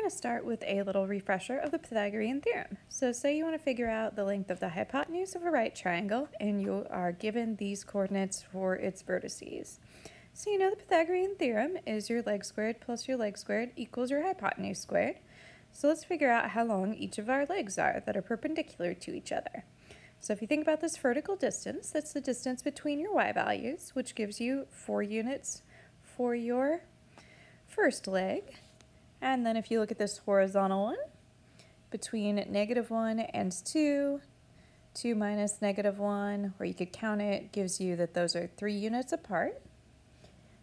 going to start with a little refresher of the Pythagorean Theorem. So say you want to figure out the length of the hypotenuse of a right triangle, and you are given these coordinates for its vertices. So you know the Pythagorean Theorem is your leg squared plus your leg squared equals your hypotenuse squared. So let's figure out how long each of our legs are that are perpendicular to each other. So if you think about this vertical distance, that's the distance between your y values, which gives you 4 units for your first leg. And then if you look at this horizontal one, between -1 and 2, 2 minus -1, or you could count it, gives you that those are 3 units apart.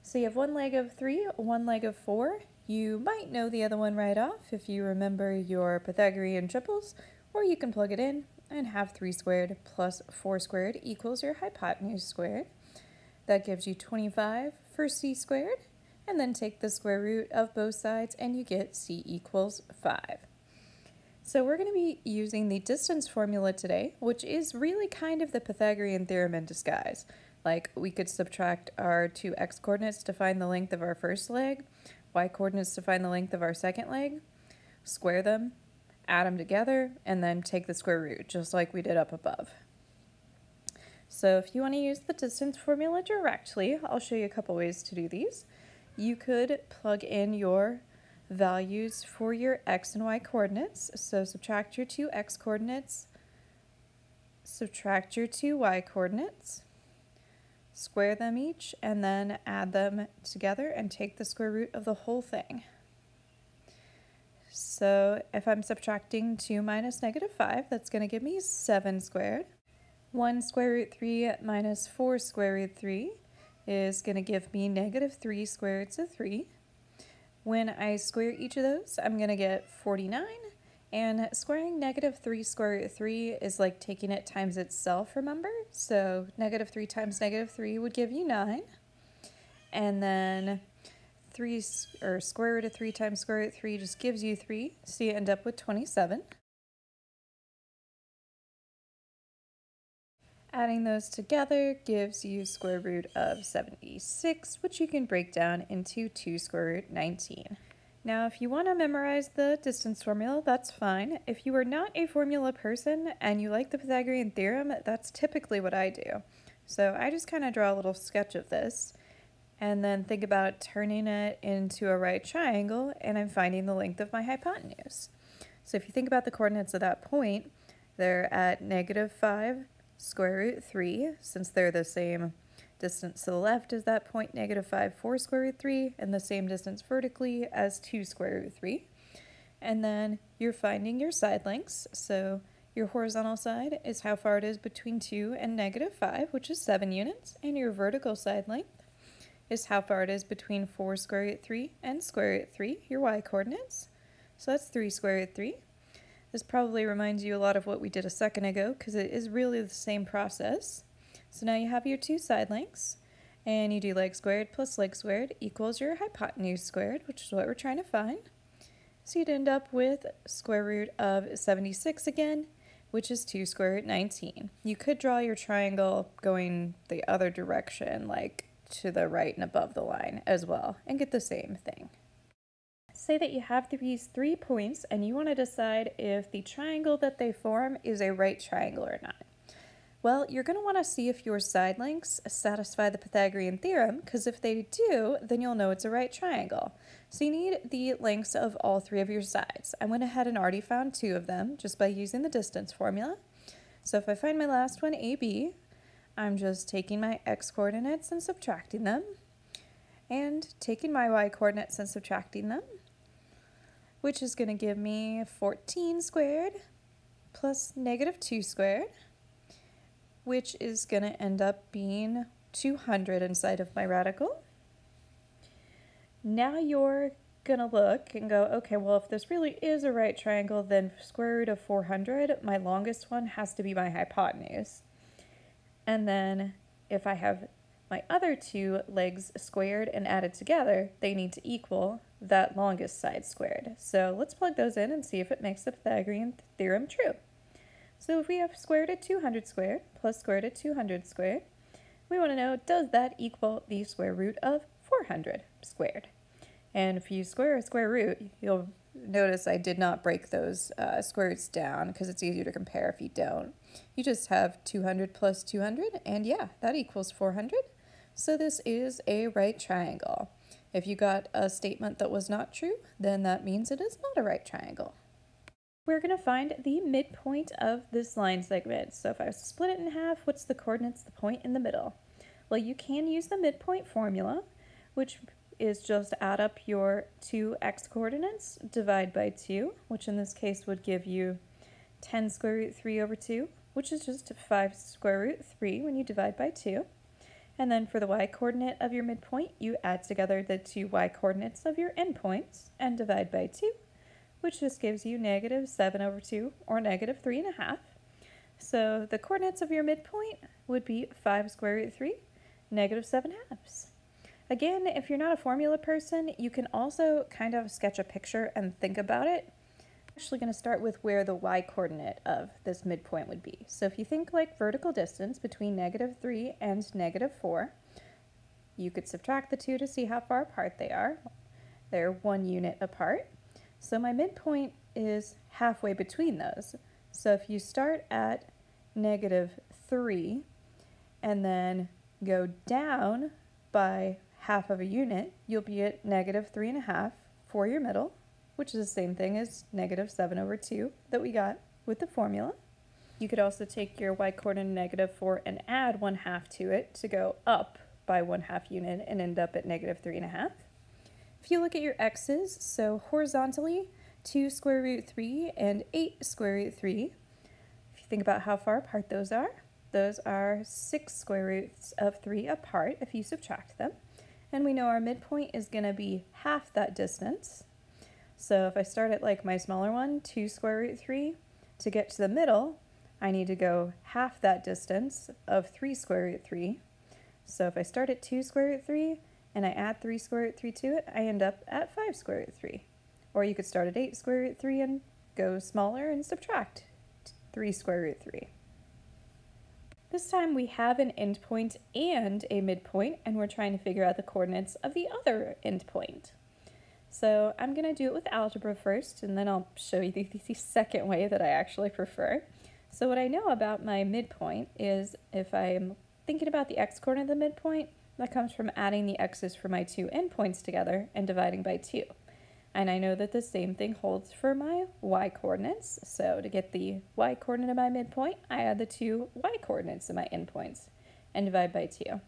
So you have one leg of 3, one leg of 4. You might know the other one right off if you remember your Pythagorean triples, or you can plug it in and have 3 squared plus 4 squared equals your hypotenuse squared. That gives you 25 for c squared. And then take the square root of both sides and you get c equals 5. So we're going to be using the distance formula today, which is really kind of the Pythagorean theorem in disguise. Like we could subtract our 2 x coordinates to find the length of our first leg, y coordinates to find the length of our second leg, square them, add them together, and then take the square root, just like we did up above. So if you want to use the distance formula directly, I'll show you a couple ways to do these. You could plug in your values for your x and y coordinates. So subtract your 2 x coordinates, subtract your 2 y coordinates, square them each, and then add them together and take the square root of the whole thing. So if I'm subtracting 2 minus -5, that's going to give me 7 squared. 1 square root 3 minus 4 square root 3 is going to give me -3 square roots of 3. When I square each of those, I'm going to get 49, and squaring -3 square root of 3 is like taking it times itself, remember? So -3 times -3 would give you 9, and then square root of 3 times square root of 3 just gives you 3, so you end up with 27. Adding those together gives you square root of 76, which you can break down into 2 square root 19. Now, if you want to memorize the distance formula, that's fine. If you are not a formula person and you like the Pythagorean theorem, that's typically what I do. So I just kind of draw a little sketch of this and then think about turning it into a right triangle, and I'm finding the length of my hypotenuse. So if you think about the coordinates of that point, they're at -5 square root 3, since they're the same distance to the left as that point, -5 4 square root 3, and the same distance vertically as 2 square root 3. And then you're finding your side lengths. So your horizontal side is how far it is between 2 and -5, which is 7 units, and your vertical side length is how far it is between 4 square root 3 and square root 3, your y coordinates. So that's 3 square root 3. This probably reminds you a lot of what we did a second ago because it is really the same process. So now you have your 2 side lengths, and you do leg squared plus leg squared equals your hypotenuse squared, which is what we're trying to find. So you'd end up with square root of 76 again, which is 2 square root 19. You could draw your triangle going the other direction, like to the right and above the line as well, and get the same thing. Say that you have these 3 points and you want to decide if the triangle that they form is a right triangle or not. Well, you're going to want to see if your side lengths satisfy the Pythagorean theorem, because if they do, then you'll know it's a right triangle. So you need the lengths of all 3 of your sides. I went ahead and already found 2 of them just by using the distance formula. So if I find my last one, AB, I'm just taking my x coordinates and subtracting them, and taking my y coordinates and subtracting them, which is going to give me 14 squared plus -2 squared, which is going to end up being 200 inside of my radical. Now you're going to look and go, okay, well, if this really is a right triangle, then square root of 400, my longest one, has to be my hypotenuse. And then if I have my other 2 legs squared and added together, they need to equal that longest side squared. So let's plug those in and see if it makes the Pythagorean theorem true. So if we have square root of 200 squared plus square root of 200 squared, we want to know, does that equal the square root of 400 squared? And if you square a square root, you'll notice I did not break those square roots down because it's easier to compare if you don't. You just have 200 plus 200, and yeah, that equals 400. So this is a right triangle. If you got a statement that was not true, then that means it is not a right triangle. We're going to find the midpoint of this line segment. So if I was to split it in half, what's the coordinates, the point in the middle? Well, you can use the midpoint formula, which is just add up your two x coordinates, divide by 2, which in this case would give you 10 square root 3 over 2, which is just 5 square root 3 when you divide by 2. And then for the y coordinate of your midpoint, you add together the two y coordinates of your endpoints and divide by 2, which just gives you negative 7 over 2, or negative 3.5. So the coordinates of your midpoint would be 5 square root 3, negative 7/2. Again, if you're not a formula person, you can also kind of sketch a picture and think about it. I'm actually going to start with where the y coordinate of this midpoint would be. So if you think like vertical distance between negative 3 and negative 4, you could subtract the two to see how far apart they are. They're 1 unit apart. So my midpoint is halfway between those. So if you start at negative 3 and then go down by half of a unit, you'll be at negative 3.5 for your middle, which is the same thing as negative 7 over 2 that we got with the formula. You could also take your y coordinate negative 4 and add 1/2 to it to go up by 1/2 unit and end up at negative 3.5. If you look at your x's, so horizontally, 2 square root 3 and 8 square root 3. If you think about how far apart those are 6 square roots of 3 apart if you subtract them. And we know our midpoint is going to be half that distance. So if I start at like my smaller one, 2 square root 3, to get to the middle, I need to go half that distance of 3 square root 3. So if I start at 2 square root 3, and I add 3 square root 3 to it, I end up at 5 square root 3. Or you could start at 8 square root 3 and go smaller and subtract 3 square root 3. This time we have an endpoint and a midpoint, and we're trying to figure out the coordinates of the other endpoint. So I'm going to do it with algebra first, and then I'll show you the second way that I actually prefer. So what I know about my midpoint is if I'm thinking about the x-coordinate of the midpoint, that comes from adding the x's for my two endpoints together and dividing by 2. And I know that the same thing holds for my y-coordinates. So to get the y-coordinate of my midpoint, I add the two y-coordinates of my endpoints and divide by 2.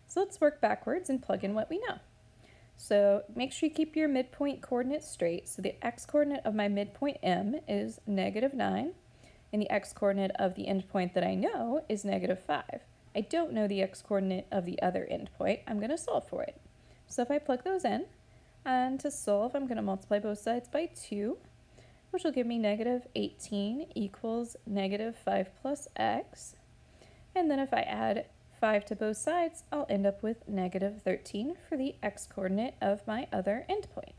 So let's work backwards and plug in what we know. So make sure you keep your midpoint coordinates straight. So the x-coordinate of my midpoint m is negative 9, and the x-coordinate of the endpoint that I know is negative 5. I don't know the x-coordinate of the other endpoint. I'm going to solve for it. So if I plug those in, and to solve, I'm going to multiply both sides by 2, which will give me negative 18 equals negative 5 plus x. And then if I add 5 to both sides, I'll end up with negative 13 for the x-coordinate of my other endpoint.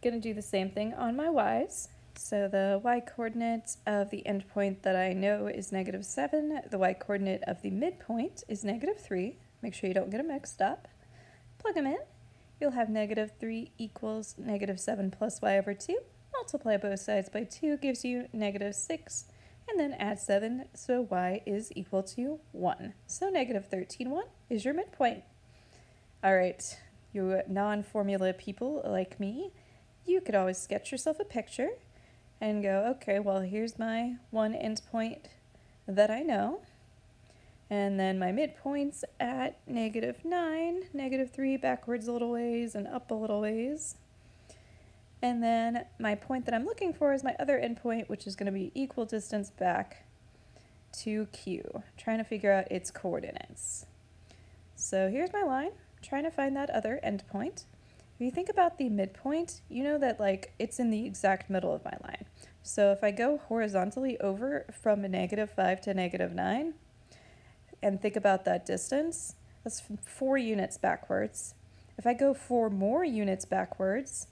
Going to do the same thing on my y's. So the y-coordinate of the endpoint that I know is negative 7. The y-coordinate of the midpoint is negative 3. Make sure you don't get them mixed up. Plug them in. You'll have negative 3 equals negative 7 plus y over 2. Multiply both sides by 2 gives you negative 6. And then add 7, so y is equal to 1. So negative 13, 1 is your midpoint. All right, you non-formula people like me, you could always sketch yourself a picture and go, okay, well, here's my one endpoint that I know. And then my midpoint's at negative 9, negative 3 backwards a little ways and up a little ways. And then my point that I'm looking for is my other endpoint, which is going to be equal distance back to Q, trying to figure out its coordinates. So here's my line, trying to find that other endpoint. If you think about the midpoint, you know that like it's in the exact middle of my line. So if I go horizontally over from negative 5 to negative 9 and think about that distance, that's 4 units backwards. If I go 4 more units backwards,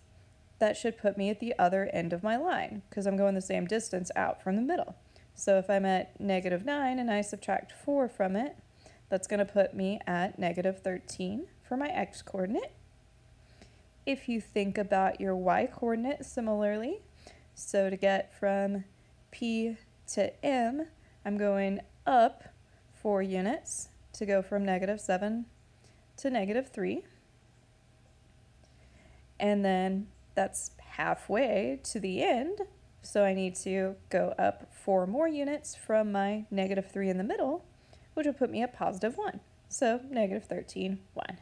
that should put me at the other end of my line because I'm going the same distance out from the middle. So if I'm at negative 9 and I subtract 4 from it, that's going to put me at negative 13 for my x-coordinate. if you think about your y-coordinate similarly. So to get from P to M, I'm going up 4 units to go from -7 to -3. And then that's halfway to the end, so I need to go up 4 more units from my -3 in the middle, which will put me at +1. So -13, 1.